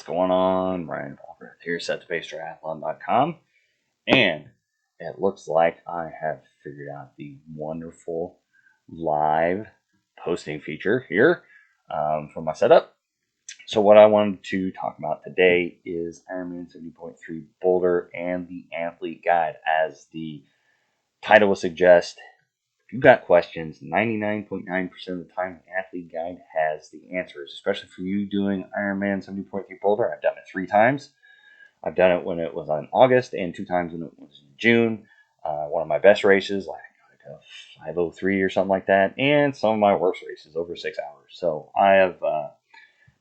going on? Brian Walker here, set2pace triathlon.com. And it looks like I have figured out the wonderful live posting feature here for my setup. So what I wanted to talk about today is Ironman 70.3 Boulder and the Athlete Guide. As the title would suggest, if you've got questions, 99.9% of the time, the Athlete Guide has the answers, especially for you doing Ironman 70.3 Boulder. I've done it 3 times. I've done it when it was in August and 2 times when it was in June. One of my best races, like a 5:03 or something like that, and some of my worst races, over 6 hours. So I have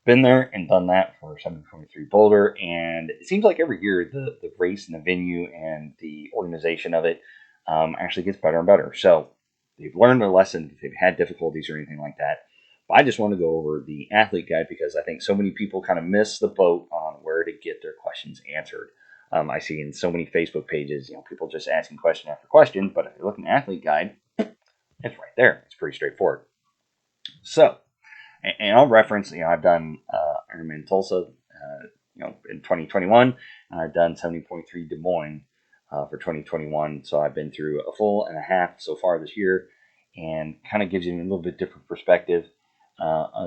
been there and done that for 70.3 Boulder, and it seems like every year the race and the venue and the organization of it actually gets better and better. So they've learned their lesson if they've had difficulties or anything like that. But I just want to go over the Athlete Guide because I think so many people kind of miss the boat on where to get their questions answered. I see in so many Facebook pages, people just asking question after question, but if you look in the Athlete Guide, it's right there. It's pretty straightforward. So, and I'll reference, I've done Ironman Tulsa, in 2021, and I've done 70.3 Des Moines for 2021. So I've been through a full and a half so far this year, and kind of gives you a little bit different perspective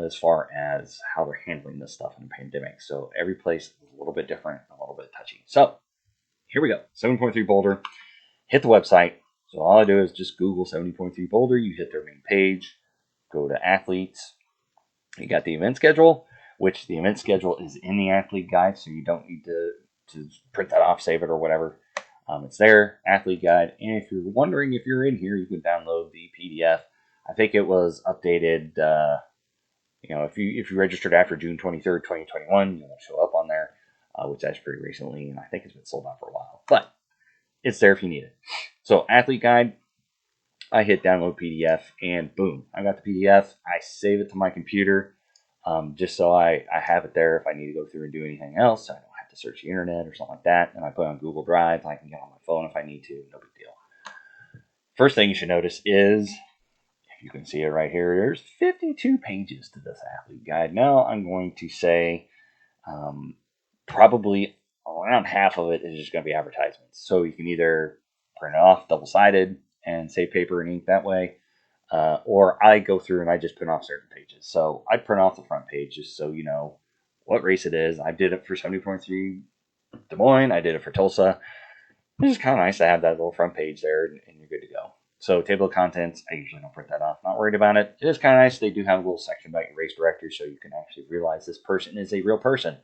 as far as how they're handling this stuff in the pandemic. So every place is a little bit different, a little bit touchy. So here we go. 70.3 Boulder. Hit the website. So all I do is just Google 70.3 Boulder. You hit their main page. Go to athletes. You got the event schedule, which the event schedule is in the Athlete Guide, so you don't need to print that off, save it, or whatever. It's there, Athlete Guide. And if you're wondering if you're in here, you can download the PDF. I think it was updated. If you registered after June 23rd, 2021, you'll show up on there, which that's pretty recently, and I think it's been sold out for a while. But it's there if you need it. So Athlete Guide, I hit download PDF, and boom, I got the PDF. I save it to my computer, just so I have it there if I need to go through and do anything else. I don't have to search the internet or something like that. And I put it on Google Drive. I can get on my phone if I need to. No big deal. First thing you should notice is, if you can see it right here, there's 52 pages to this Athlete Guide. Now I'm going to say probably around half of it is just going to be advertisements. So you can either print it off double-sided and save paper and ink that way, or I go through and I just print off certain pages. So I print off the front page just so you know what race it is. I did it for 70.3 Des Moines. I did it for Tulsa. It's just kind of nice to have that little front page there, and you're good to go. So table of contents, I usually don't print that off. Not worried about it. It is kind of nice. They do have a little section about your race director, so you can actually realize this person is a real person.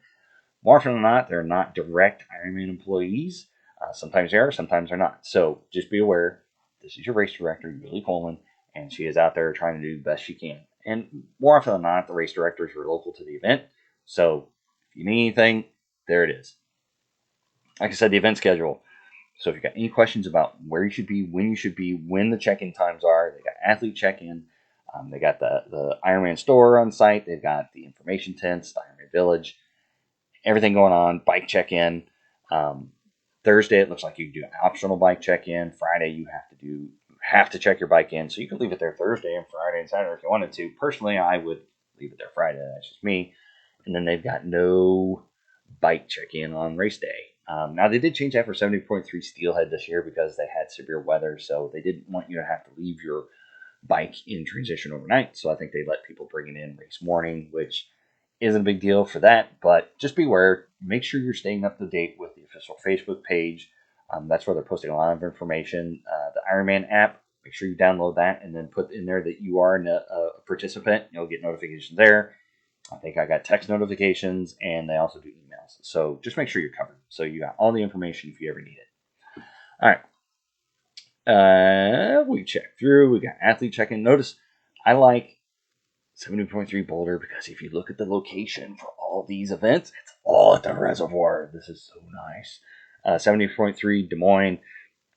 More often than not, they're not direct Ironman employees. Sometimes they are, sometimes they're not. So just be aware, this is your race director, Julie Coleman, and she is out there trying to do the best she can. And more often than not, the race directors are local to the event. So if you need anything, there it is. Like I said, the event schedule. So if you've got any questions about where you should be, when the check-in times are, they got athlete check-in. They got the Ironman store on site. They've got the information tents, the Ironman Village, everything going on, bike check-in. Thursday, it looks like you can do an optional bike check-in. Friday, you have to check your bike in. So you can leave it there Thursday and Friday and Saturday if you wanted to. Personally, I would leave it there Friday. That's just me. And then they've got no bike check-in on race day. Now, they did change that for 70.3 Steelhead this year because they had severe weather. So they didn't want you to have to leave your bike in transition overnight. So I think they let people bring it in race morning, which isn't a big deal for that, but just beware. Make sure you're staying up to date with the official Facebook page. That's where they're posting a lot of information. The Ironman app, make sure you download that and then put in there that you are a participant. You'll get notifications there. I think I got text notifications, and they also do emails. So just make sure you're covered. So you got all the information if you ever need it. All right. We check through. We got athlete check-in. Notice I like 70.3 Boulder because if you look at the location for all these events, it's all at the reservoir. This is so nice. 70.3 Des Moines,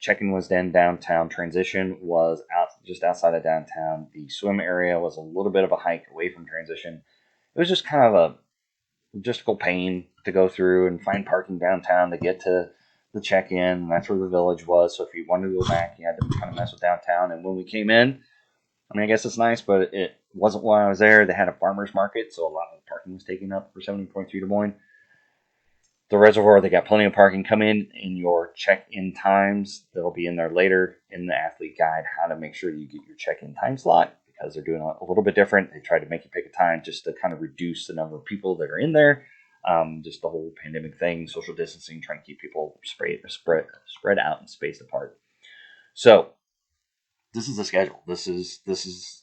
check-in was then downtown. Transition was just outside of downtown. The swim area was a little bit of a hike away from transition. It was just kind of a logistical pain to go through and find parking downtown to get to the check-in. That's where the village was. So if you wanted to go back, you had to kind of mess with downtown. And when we came in, I mean, I guess it's nice, but it wasn't while I was there. They had a farmer's market, so a lot of the parking was taken up for 70.3 Des Moines. The reservoir, they got plenty of parking. Come in your check-in times. They'll be in there later in the athlete guide how to make sure you get your check-in time slot, because they're doing a little bit different. They try to make you pick a time just to kind of reduce the number of people that are in there. Just the whole pandemic thing, social distancing, trying to keep people spread out and spaced apart. So this is the schedule. This is this is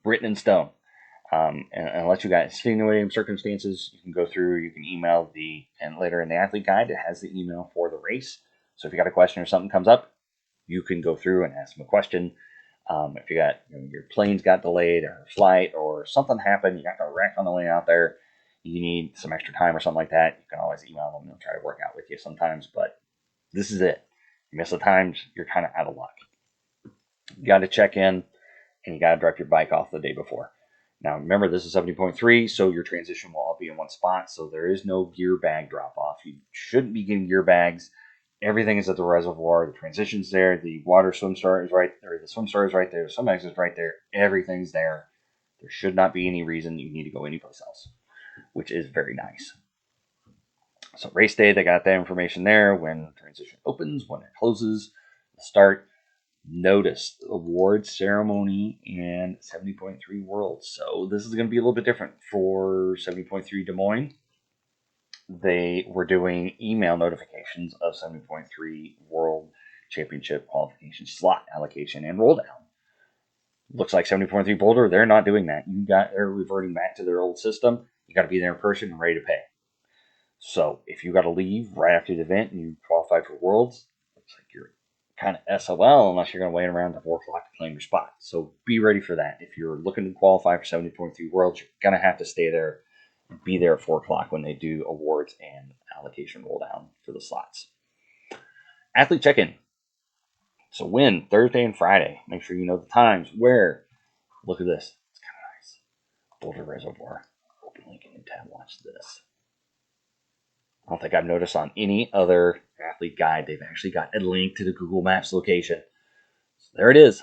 written in stone. And unless you got extenuating circumstances, you can go through, you can email and later in the athlete guide, it has the email for the race. So if you got a question or something comes up, you can go through and ask them a question. If you got, your planes got delayed or flight or something happened, you got a wreck on the way out there, you need some extra time or something like that, you can always email them. They'll try to work out with you sometimes, but this is it. You miss the times, you're kind of out of luck. You got to check in and you got to drop your bike off the day before. Now, remember, this is 70.3, so your transition will all be in one spot, so there is no gear bag drop-off. You shouldn't be getting gear bags. Everything is at the reservoir. The transition's there. The water swim start is right there. The swim start is right there. The swim exit is right there. Everything's there. There should not be any reason you need to go anyplace else, which is very nice. So race day, they got that information there. When transition opens, when it closes, the start. Notice the awards ceremony and 70.3 World. So this is going to be a little bit different for 70.3 Des Moines. They were doing email notifications of 70.3 World Championship qualification slot allocation and roll down. Looks like 70.3 Boulder, they're not doing that. They're reverting back to their old system. You got to be there in person and ready to pay. So if you got to leave right after the event and you qualify for Worlds, looks like you're kind of SOL unless you're going to wait around to 4 o'clock to claim your spot. So be ready for that. If you're looking to qualify for 70.3 Worlds, you're going to have to stay there and be there at 4 o'clock when they do awards and allocation roll down for the slots. Athlete check-in. So when? Thursday and Friday. Make sure you know the times. Where? Look at this. It's kind of nice. Boulder Reservoir. Open link in the tab. Watch this. I don't think I've noticed on any other athlete guide, they've actually got a link to the Google Maps location. So there it is,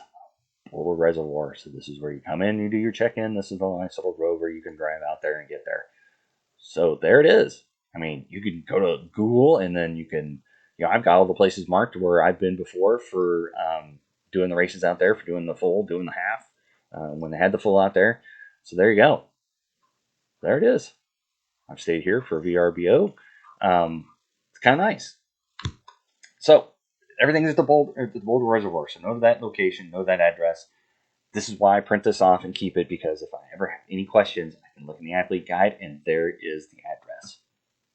Boulder Reservoir. So this is where you come in, you do your check-in. This is a nice little road where you can drive out there and get there. So there it is. I mean, you can go to Google and then you can, I've got all the places marked where I've been before for doing the races out there, for doing the full, doing the half, when they had the full out there. So there you go. There it is. I've stayed here for VRBO. It's kind of nice. So everything is at the Boulder Reservoir. So know that location, know that address. This is why I print this off and keep it, because if I ever have any questions, I can look in the athlete guide and there is the address.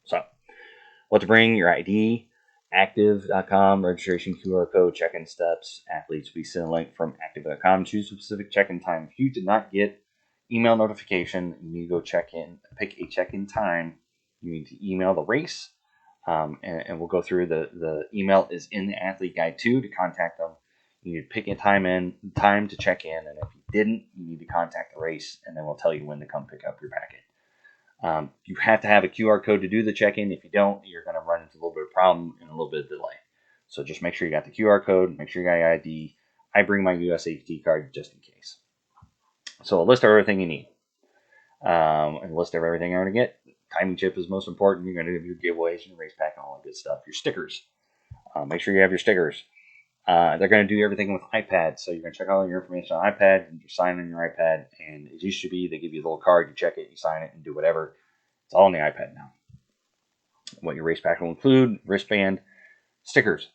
So what to bring: your ID, active.com, registration QR code, check-in steps, athletes. We send a link from active.com. Choose a specific check-in time. If you did not get email notification, you need to go check in, pick a check-in time. You need to email the race, and we'll go through the email is in the athlete guide too to contact them. You need to pick a time to check in, and if you didn't, you need to contact the race, and then we'll tell you when to come pick up your packet. You have to have a QR code to do the check-in. If you don't, you're going to run into a little bit of problem and a little bit of delay. So just make sure you got the QR code, make sure you got your ID. I bring my USAT card just in case. So a list of everything you need. And a list of everything you're going to get. Timing chip is most important. You're going to do your giveaways, your race pack, and all that good stuff. Your stickers. Make sure you have your stickers. They're going to do everything with iPad. So you're going to check all your information on iPad and you sign on your iPad. And it used to be they give you a little card, you check it, you sign it, and do whatever. It's all on the iPad now. What your race pack will include: wristband, stickers.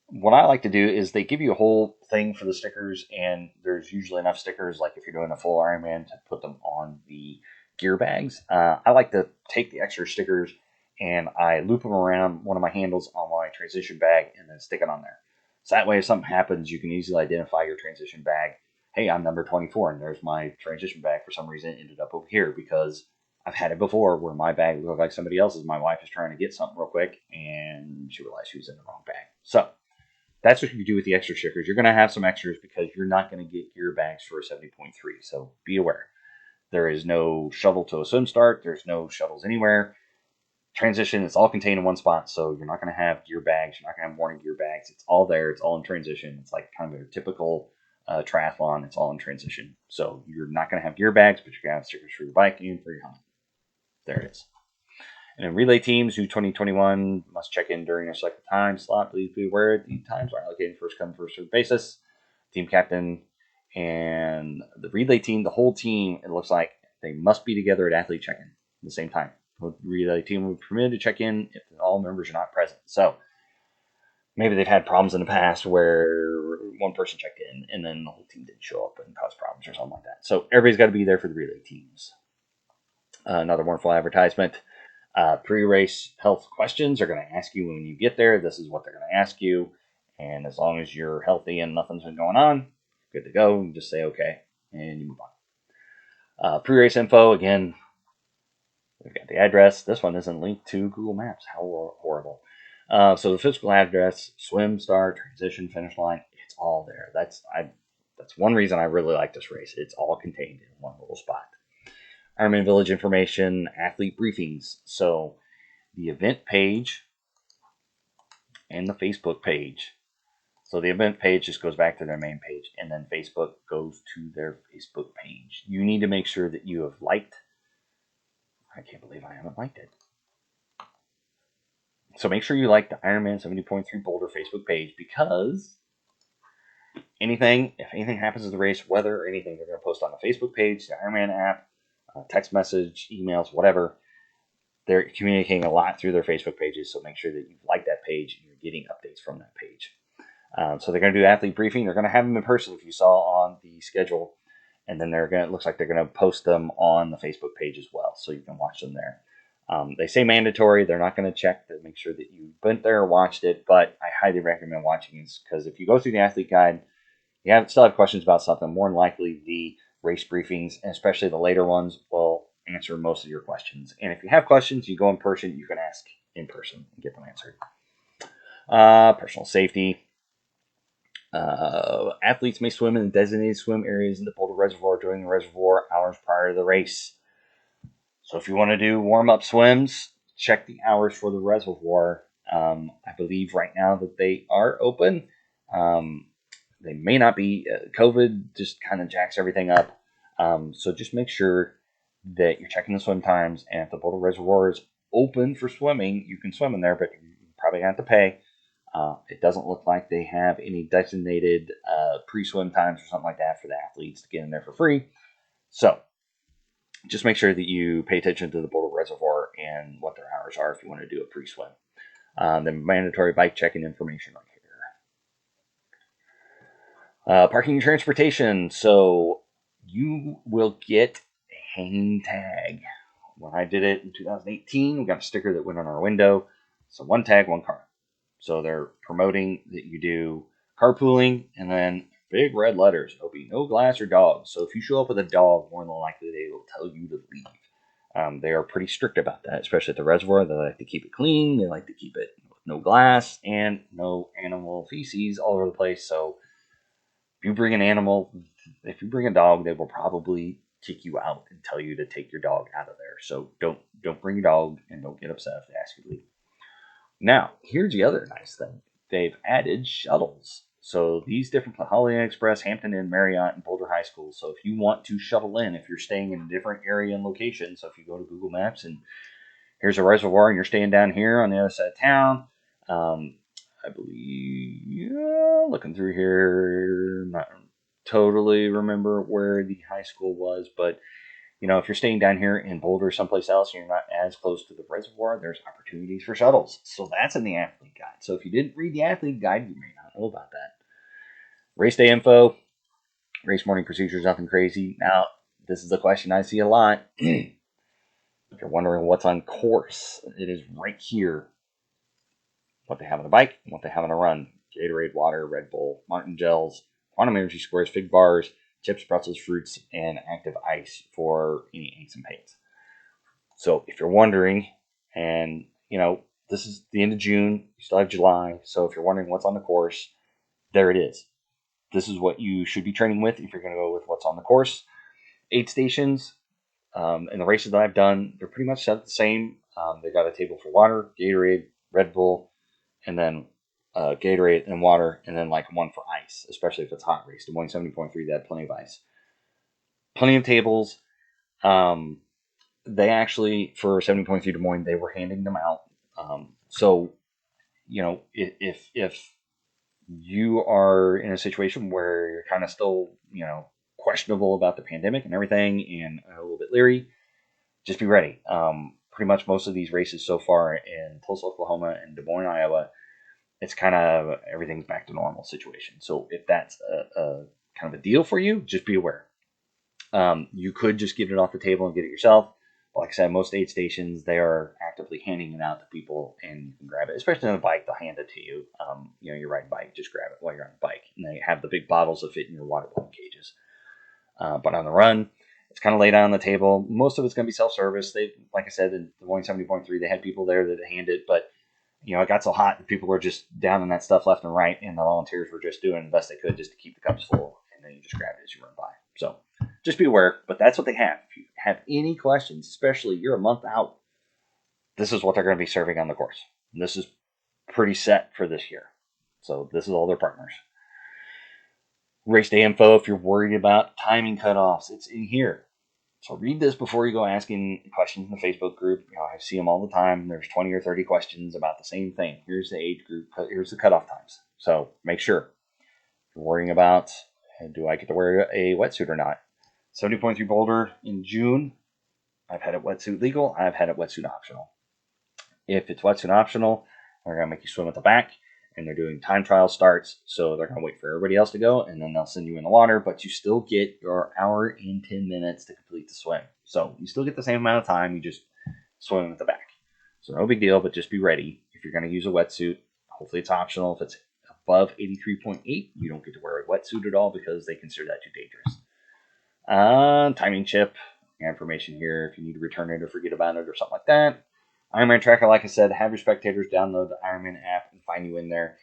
What I like to do is they give you a whole thing for the stickers, and there's usually enough stickers, like if you're doing a full Ironman, to put them on the gear bags. I like to take the extra stickers and I loop them around one of my handles on my transition bag and then stick it on there. So that way, if something happens, you can easily identify your transition bag. Hey, I'm number 24, and there's my transition bag. For some reason, it ended up over here, because I've had it before where my bag looked like somebody else's. My wife is trying to get something real quick, and she realized she was in the wrong bag. So that's what you do with the extra stickers. You're going to have some extras because you're not going to get gear bags for a 70.3. So be aware. There is no shuttle to a swim start. There's no shuttles anywhere. Transition, it's all contained in one spot. So you're not going to have gear bags. You're not going to have morning gear bags. It's all there. It's all in transition. It's like kind of a typical triathlon. It's all in transition. So you're not going to have gear bags, but you're going to have stickers for your bike and for your helmet. there it is. And in relay teams, who 2021 must check in during a selected time slot. Please be aware the times are allocated first come, first served basis. Team captain and the relay team, the whole team, it looks like they must be together at athlete check-in at the same time. The relay team will be permitted to check in if all members are not present. So maybe they've had problems in the past where one person checked in and then the whole team didn't show up and caused problems or something like that. So everybody's got to be there for the relay teams. Another wonderful advertisement. Pre-race health questions are going to ask you when you get there. This is what they're going to ask you. And as long as you're healthy and nothing's been going on, good to go. You just say okay and you move on. PreRace Info, again, we've got the address. This one isn't linked to Google Maps. How horrible. So the physical address, swim, start, transition, finish line, it's all there. That's one reason I really like this race. It's all contained in one little spot. Ironman Village information, athlete briefings. So the event page and the Facebook page. So the event page just goes back to their main page, and then Facebook goes to their Facebook page. You need to make sure that you have liked. I can't believe I haven't liked it. So make sure you like the Ironman 70.3 Boulder Facebook page, because if anything happens to the race, weather or anything, they're going to post on the Facebook page, the Ironman app, text message, emails, whatever. They're communicating a lot through their Facebook pages, so make sure that you like that page and you're getting updates from that page. So they're going to do athlete briefing. They're going to have them in person, if you saw on the schedule, and then it looks like they're going to post them on the Facebook page as well, so you can watch them there. They say mandatory. They're not going to check to make sure that you went there or watched it, but I highly recommend watching it, because if you go through the athlete guide, you still have questions about something, more than likely the race briefings, and especially the later ones, will answer most of your questions. And if you have questions, you go in person, you can ask in person and get them answered. Personal safety. Athletes may swim in designated swim areas in the Boulder Reservoir during the reservoir hours prior to the race. So if you want to do warm-up swims, check the hours for the reservoir. I believe right now that they are open. They may not be. COVID just kind of jacks everything up. So just make sure that you're checking the swim times. And if the Boulder Reservoir is open for swimming, you can swim in there, but you probably have to pay. It doesn't look like they have any designated pre-swim times or something like that for the athletes to get in there for free. So just make sure that you pay attention to the Boulder Reservoir and what their hours are if you want to do a pre-swim. Then mandatory bike checking information right here. Parking and transportation. So you will get a hanging tag. When I did it in 2018, we got a sticker that went on our window. So one tag, one car. So they're promoting that you do carpooling, and then big red letters, there'll be no glass or dogs. So if you show up with a dog, more than likely they will tell you to leave. They are pretty strict about that, especially at the reservoir. They like to keep it clean. They like to keep it with no glass and no animal feces all over the place. So if you bring a dog, they will probably kick you out and tell you to take your dog out of there. So don't bring your dog, and don't get upset if they ask you to leave. Now, here's the other nice thing. They've added shuttles. So these different Holiday Inn Express, Hampton Inn, Marriott, and Boulder High School. So if you want to shuttle in, if you're staying in a different area and location, so if you go to Google Maps and here's a reservoir and you're staying down here on the other side of town, I believe, looking through here, not totally remember where the high school was, but if you're staying down here in Boulder or someplace else and you're not as close to the reservoir, there's opportunities for shuttles. So that's in the athlete guide. So if you didn't read the athlete guide, you may not know about that. Race day info, race morning procedures, nothing crazy. Now, this is a question I see a lot. If you're wondering what's on course, it is right here. What they have on the bike, what they have on a run. Gatorade, water, Red Bull, Martin gels, quantum energy squares, fig bars, chips, pretzels, fruits, and active ice for any aches and pains. So if you're wondering, and this is the end of June, you still have July, so if you're wondering what's on the course, there it is. This is what you should be training with if you're going to go with what's on the course. 8 stations, and the races that I've done, they're pretty much set the same. They got a table for water, Gatorade, Red Bull, and then Gatorade and water, and then like one for ice, especially if it's hot race. The morning 70.3, they had plenty of ice. Plenty of tables. they actually, for 70.3 Des Moines, they were handing them out. So, if you are in a situation where you're kind of still, questionable about the pandemic and everything and a little bit leery, just be ready. Pretty much most of these races so far in Tulsa, Oklahoma and Des Moines, Iowa, it's kind of everything's back to normal situation. So if that's a kind of a deal for you, just be aware. You could just get it off the table and get it yourself. Like I said, most aid stations, they are actively handing it out to people, and you can grab it, especially on a bike. They'll hand it to you. You're riding a bike, just grab it while you're on the bike. And they have the big bottles that fit in your water bottle cages. But on the run, it's kind of laid out on the table. Most of it's going to be self-service. They, like I said, in the Boeing 70.3, they had people there that hand it, but it got so hot and people were just down in that stuff left and right, and the volunteers were just doing the best they could just to keep the cups full, and then you just grab it as you run by. So just be aware, but that's what they have. If you have any questions, especially you're a month out, this is what they're going to be serving on the course. And this is pretty set for this year. So this is all their partners. Race day info, if you're worried about timing cutoffs, it's in here. So read this before you go asking questions in the Facebook group. I see them all the time. There's 20 or 30 questions about the same thing. Here's the age group. Here's the cutoff times. So make sure. If you're worrying about, do I get to wear a wetsuit or not? 70.3 Boulder in June. I've had it wetsuit legal. I've had it wetsuit optional. If it's wetsuit optional, they're going to make you swim at the back. And they're doing time trial starts, so they're going to wait for everybody else to go, and then they'll send you in the water, but you still get your hour and 10 minutes to complete the swim. So you still get the same amount of time, you just swim at the back. So no big deal, but just be ready. If you're going to use a wetsuit, hopefully it's optional. If it's above 83.8, you don't get to wear a wetsuit at all because they consider that too dangerous. Timing chip, information here if you need to return it or forget about it or something like that. Ironman Tracker, like I said, have your spectators download the Ironman app and find you in there.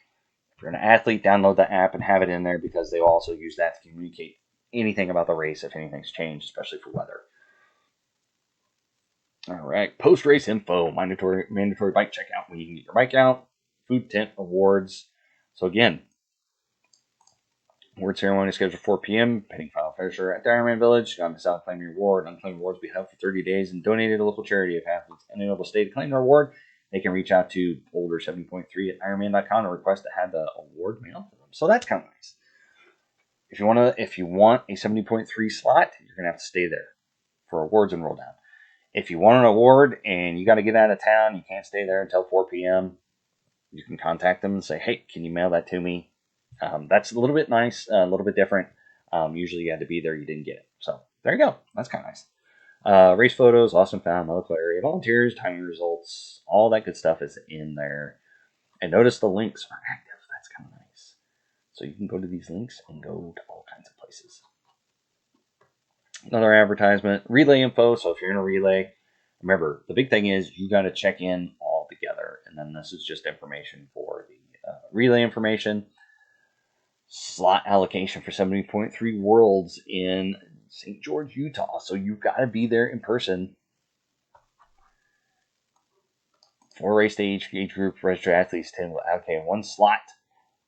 If you're an athlete, download the app and have it in there because they will also use that to communicate anything about the race if anything's changed, especially for weather. All right, post-race info, mandatory bike checkout when you can get your bike out, food tent awards. So again, award ceremony scheduled for 4 p.m. Pending final finisher at the Ironman Village. You got to miss out, claim your award. Unclaimed awards will be held for 30 days and donated to a local charity. If athletes unable to stay to claim their award, they can reach out to Boulder 70.3 at Ironman.com and request to have the award mailed to them. So that's kind of nice. If you want a 70.3 slot, you're gonna have to stay there for awards and roll down. If you want an award and you got to get out of town, you can't stay there until 4 p.m. You can contact them and say, "Hey, can you mail that to me?" That's a little bit nice, a little bit different. Usually you had to be there, you didn't get it. So there you go. That's kind of nice. Race photos, lost and found, local area volunteers, timing results, all that good stuff is in there. And notice the links are active. That's kind of nice. So you can go to these links and go to all kinds of places. Another advertisement, relay info. So if you're in a relay, remember, the big thing is you got to check in all together. And then this is just information for the relay information. Slot allocation for 70.3 Worlds in St. George, Utah. So you've got to be there in person. 4 race age group registered athletes 10 will allocate 1 slot,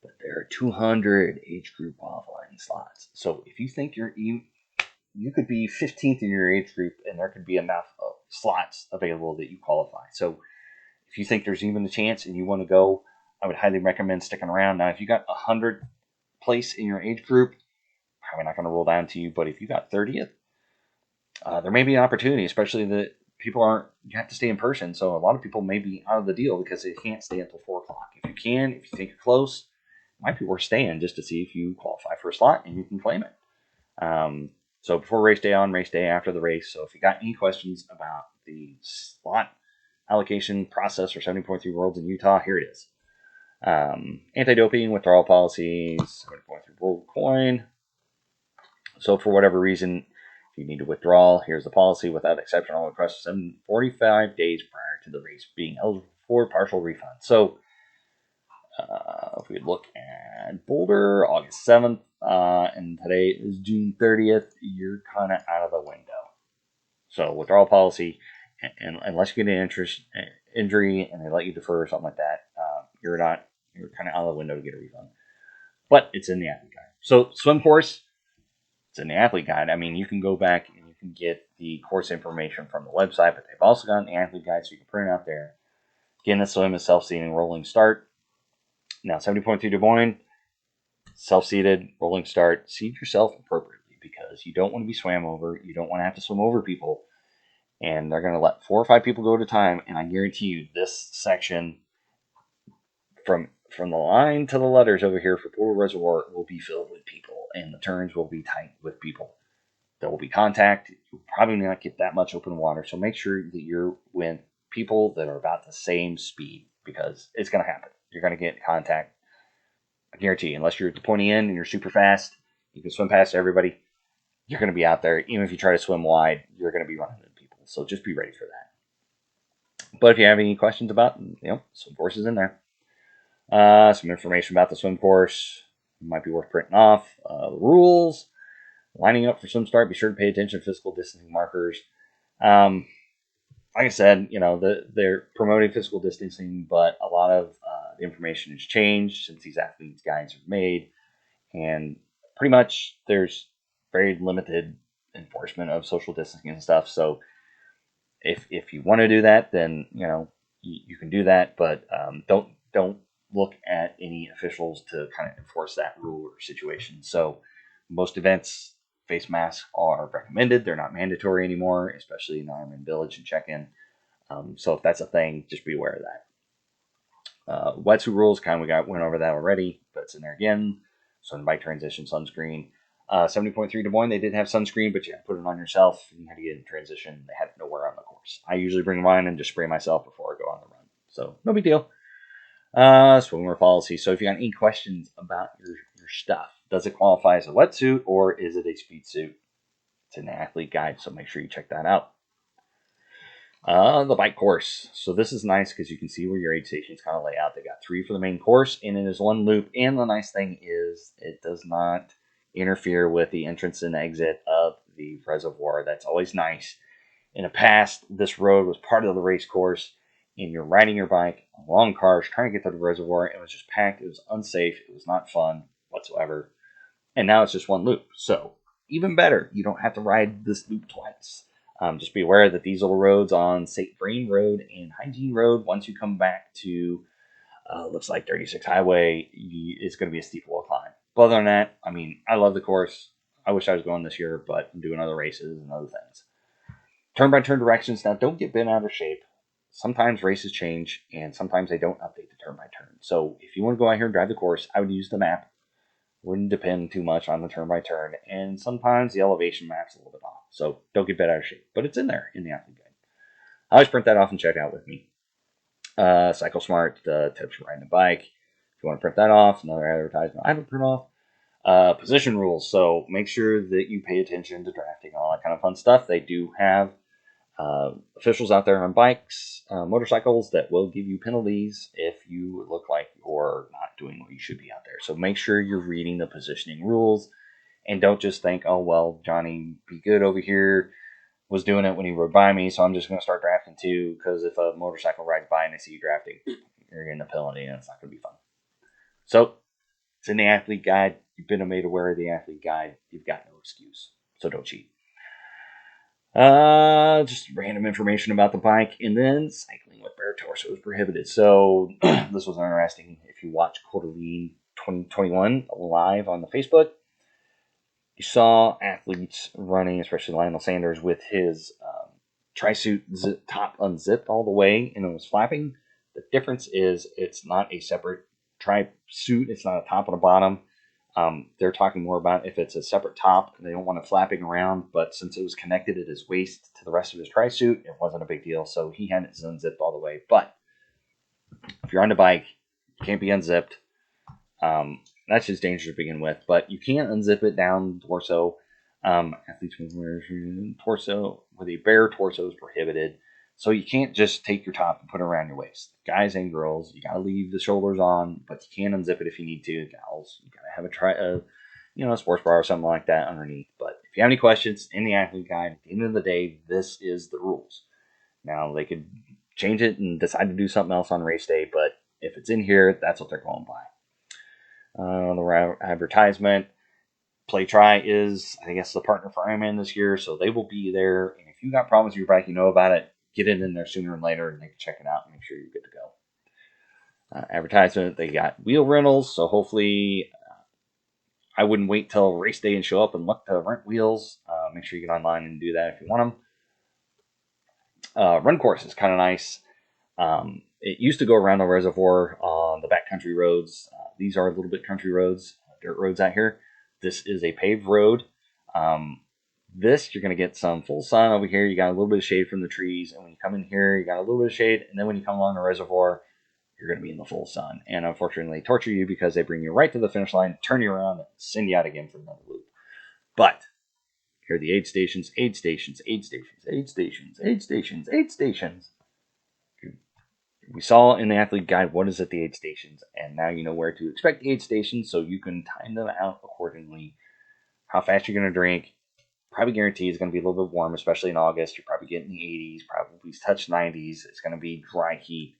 but there are 200 age group qualifying slots. So if you think you could be 15th in your age group, and there could be enough slots available that you qualify. So if you think there's even a chance and you want to go, I would highly recommend sticking around. Now, if you got 100 place in your age group, probably not going to roll down to you, but if you got 30th, there may be an opportunity, especially that you have to stay in person, so a lot of people may be out of the deal because they can't stay until 4 o'clock. If you can, if you think you're close, it might be worth staying just to see if you qualify for a slot and you can claim it. So before race day, on race day, after the race. So if you got any questions about the slot allocation process for 70.3 Worlds in Utah, here it is. Anti-doping, withdrawal policies, 70.3 World coin. So for whatever reason, if you need to withdraw, here's the policy. Without exception, all requests 45 days prior to the race being eligible for partial refund. So if we look at Boulder, August 7th, and today is June 30th, you're kind of out of the window. So withdrawal policy, and unless you get an injury and they let you defer or something like that, you're kind of out of the window to get a refund. But it's in the athlete guide. So swim course, it's in the athlete guide. I mean, you can go back and you get the course information from the website, but they've also got an athlete guide so you can print it out there. Again, the swim is self-seating rolling start. Now, 70.3 Des Moines, self-seated rolling start. Seat yourself appropriately because you don't want to be swam over. You don't want to have to swim over people. And they're going to let 4 or 5 people go at a time. And I guarantee you this section from the line to the letters over here for Boulder Reservoir will be filled with people. And the turns will be tight with people. There will be contact. You'll probably not get that much open water. So make sure that you're with people that are about the same speed because it's going to happen. You're going to get contact. I guarantee you, unless you're at the pointy end and you're super fast, you can swim past everybody. You're going to be out there. Even if you try to swim wide, you're going to be running into people. So just be ready for that. But if you have any questions about, swim courses in there. Some information about the swim course might be worth printing off. The rules. Lining up for swim start, be sure to pay attention to physical distancing markers. Like I said, they're promoting physical distancing, but a lot of the information has changed since these athletes' guides are made. And pretty much there's very limited enforcement of social distancing and stuff. So if you want to do that, then, you can do that. But don't look at any officials to kind of enforce that rule or situation. So most events, face masks are recommended. They're not mandatory anymore, especially in Ironman Village and check-in. So if that's a thing, just be aware of that. Wetsuit rules, went over that already, but it's in there again. Swim, bike transition, sunscreen. 70.3 Des Moines, they did have sunscreen, but you had to put it on yourself. And you had to get in transition. They had nowhere on the course. I usually bring mine and just spray myself before I go on the run. So no big deal. Swimwear policy. So if you got any questions about your stuff, does it qualify as a wetsuit or is it a speed suit? It's an athlete guide, so make sure you check that out. The bike course. So this is nice because you can see where your aid stations kind of lay out. They got 3 for the main course, and it is 1 loop. And the nice thing is it does not interfere with the entrance and exit of the reservoir. That's always nice. In the past, this road was part of the race course, and you're riding your bike along cars trying to get to the reservoir. It was just packed. It was unsafe. It was not fun whatsoever. And now it's just 1 loop. So even better, you don't have to ride this loop twice. Just be aware that these little roads on St. Vrain Road and Hygiene Road, once you come back to, looks like 36 Highway, it's going to be a steep wall climb. But other than that, I love the course. I wish I was going this year, but I'm doing other races and other things. Turn-by-turn directions. Now, don't get bent out of shape. Sometimes races change, and sometimes they don't update the turn-by-turn. So if you want to go out here and drive the course, I would use the map. Wouldn't depend too much on the turn-by-turn. And sometimes the elevation map's a little bit off. So don't get bent out of shape. But it's in there in the athlete guide. I always print that off and check it out with me. Cycle Smart, tips for riding a bike. If you want to print that off, another advertisement I would print off. Position rules. So make sure that you pay attention to drafting and all that kind of fun stuff. They do have officials out there on bikes, motorcycles that will give you penalties if you look like you're not doing what you should be out there. So make sure you're reading the positioning rules and don't just think, oh, well, Johnny Be Good over here was doing it when he rode by me, so I'm just going to start drafting too, because if a motorcycle rides by and they see you drafting, you're getting a penalty and it's not going to be fun. So it's in the athlete guide. You've been made aware of the athlete guide. You've got no excuse. So don't cheat. Just random information about the bike, and then cycling with bare torso is prohibited. So this was interesting. If you watch Quarterly 2021 live on the Facebook, you saw athletes running, especially Lionel Sanders, with his tri-suit top unzipped all the way, and it was flapping. The difference is it's not a separate tri-suit. It's not a top and a bottom. They're talking more about if it's a separate top, they don't want it flapping around, but since it was connected at his waist to the rest of his tri-suit, it wasn't a big deal, so he had it unzipped all the way. But if you're on the bike, you can't be unzipped. That's just dangerous to begin with, but you can unzip it down the torso. Athletes with torso with a bare torso is prohibited, so you can't just take your top and put it around your waist. Guys and girls, you gotta leave the shoulders on, but you can unzip it if you need to. Gals, you gotta have a sports bra or something like that underneath. But if you have any questions in the athlete guide, at the end of the day, this is the rules. Now they could change it and decide to do something else on race day, but if it's in here, that's what they're going by. The advertisement. PlayTry is, I guess, the partner for Ironman this year, so they will be there. And if you got problems with your bike, you know about it, get it in there sooner than later, and they can check it out and make sure you're good to go. Advertisement, they got wheel rentals, so hopefully I wouldn't wait till race day and show up and look to rent wheels. Make sure you get online and do that if you want them. Run course is kind of nice. It used to go around the reservoir on the backcountry roads. These are little bit country roads, dirt roads out here. This is a paved road. This, you're going to get some full sun over here. You got a little bit of shade from the trees. And when you come in here, you got a little bit of shade. And then when you come along the reservoir, you're going to be in the full sun. And unfortunately, they torture you because they bring you right to the finish line, turn you around, and send you out again for another loop. But here are the aid stations, aid stations, aid stations, aid stations, aid stations, aid stations. We saw in the athlete guide what is at the aid stations, and now you know where to expect the aid stations so you can time them out accordingly. How fast you're going to drink. Probably guarantee it's going to be a little bit warm, especially in August. You're probably getting the 80s, probably touch 90s. It's going to be dry heat.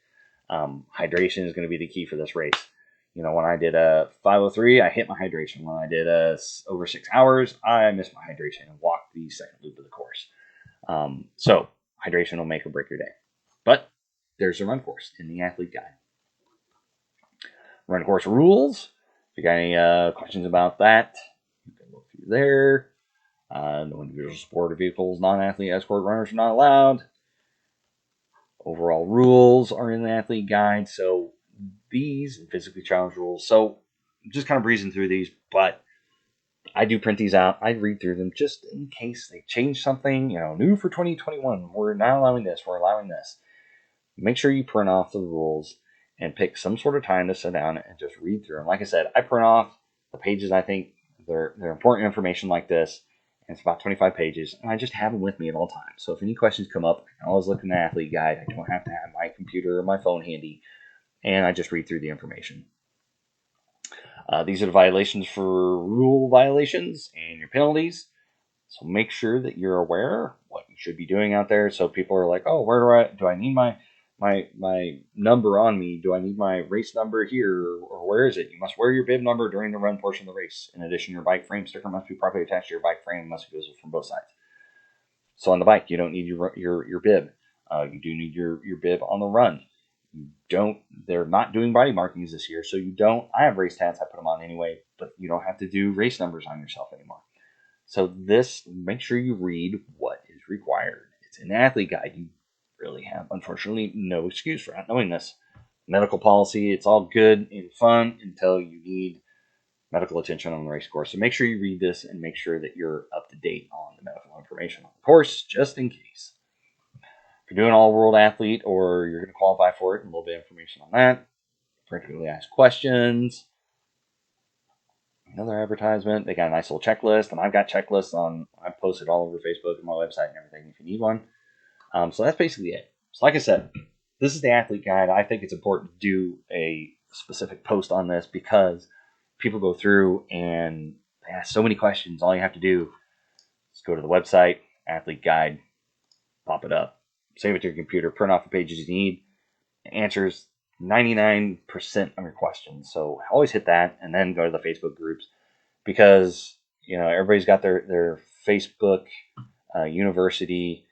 Hydration is going to be the key for this race. You know, when I did a 5:03, I hit my hydration. When I did over 6 hours, I missed my hydration and walked the second loop of the course. So hydration will make or break your day. But there's a run course in the athlete guide. Run course rules. If you got any questions about that, you can look through there. No individual sport vehicles, non-athlete escort runners are not allowed. Overall rules are in the athlete guide. So these physically challenged rules. So I'm just kind of breezing through these, but I do print these out. I read through them just in case they change something. You know, new for 2021. We're not allowing this. We're allowing this. Make sure you print off the rules and pick some sort of time to sit down and just read through them. Like I said, I print off the pages I think they're important information like this. And it's about 25 pages, and I just have them with me at all times. So if any questions come up, I can always look in the athlete guide. I don't have to have my computer or my phone handy, and I just read through the information. These are the violations for rule violations and your penalties. So make sure that you're aware what you should be doing out there. So people are like, oh, where do I need my number on me? Do I need my race number here, or where is it? You must wear your bib number during the run portion of the race. In addition, your bike frame sticker must be properly attached to your bike frame and must be visible from both sides. So on the bike, you don't need your bib. You do need your bib on the run. They're not doing body markings this year, so you don't. I have race tats, I put them on anyway, but you don't have to do race numbers on yourself anymore. So this, make sure you read what is required. It's an athlete guide. You really have, unfortunately, no excuse for not knowing this. Medical policy, it's all good and fun until you need medical attention on the race course. So make sure you read this and make sure that you're up to date on the medical information on the course, just in case. If you're doing all-world athlete or you're going to qualify for it, a little bit of information on that. Frequently asked questions. Another advertisement. They got a nice little checklist, and I've got checklists on. I've posted all over Facebook and my website and everything if you need one. So that's basically it. So like I said, this is the athlete guide. I think it's important to do a specific post on this because people go through and they ask so many questions. All you have to do is go to the website, athlete guide, pop it up, save it to your computer, print off the pages you need. It answers 99% of your questions. So always hit that and then go to the Facebook groups because, you know, everybody's got their Facebook university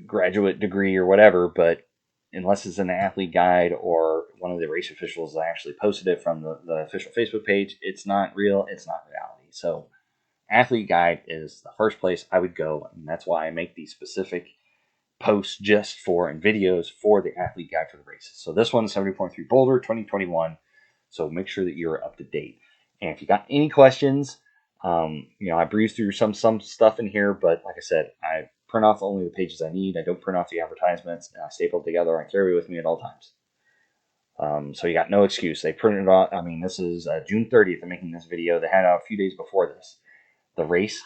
graduate degree or whatever, but unless it's an athlete guide or one of the race officials that actually posted it from the official Facebook page, it's not real, it's not reality. So athlete guide is the first place I would go, and that's why I make these specific posts just for and videos for the athlete guide for the races. So this one's 70.3 Boulder 2021. So make sure that you're up to date. And if you got any questions, you know, I breezed through some stuff in here, but like I said, I print off only the pages I need. I don't print off the advertisements, and I staple it together. I carry it with me at all times. So you got no excuse. They printed it off. I mean, this is June 30th. I'm making this video. They had it out a few days before this. The race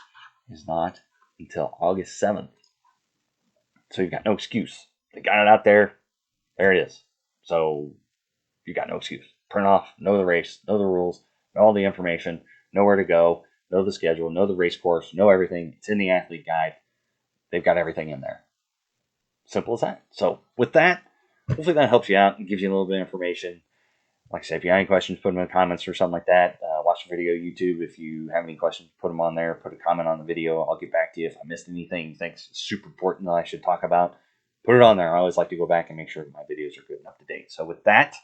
is not until August 7th. So you got no excuse. They got it out there. There it is. So you got no excuse. Print off, know the race, know the rules, know all the information, know where to go, know the schedule, know the race course, know everything. It's in the athlete guide. They've got everything in there. Simple as that. So with that, hopefully that helps you out and gives you a little bit of information. Like I said, if you have any questions, put them in the comments or something like that. Watch watch the video, YouTube. If you have any questions, put them on there. Put a comment on the video. I'll get back to you if I missed anything you think is super important that I should talk about. Put it on there. I always like to go back and make sure that my videos are good and up to date. So with that,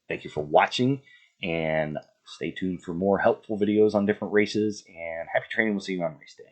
thank you for watching, and stay tuned for more helpful videos on different races, and happy training. We'll see you on race day.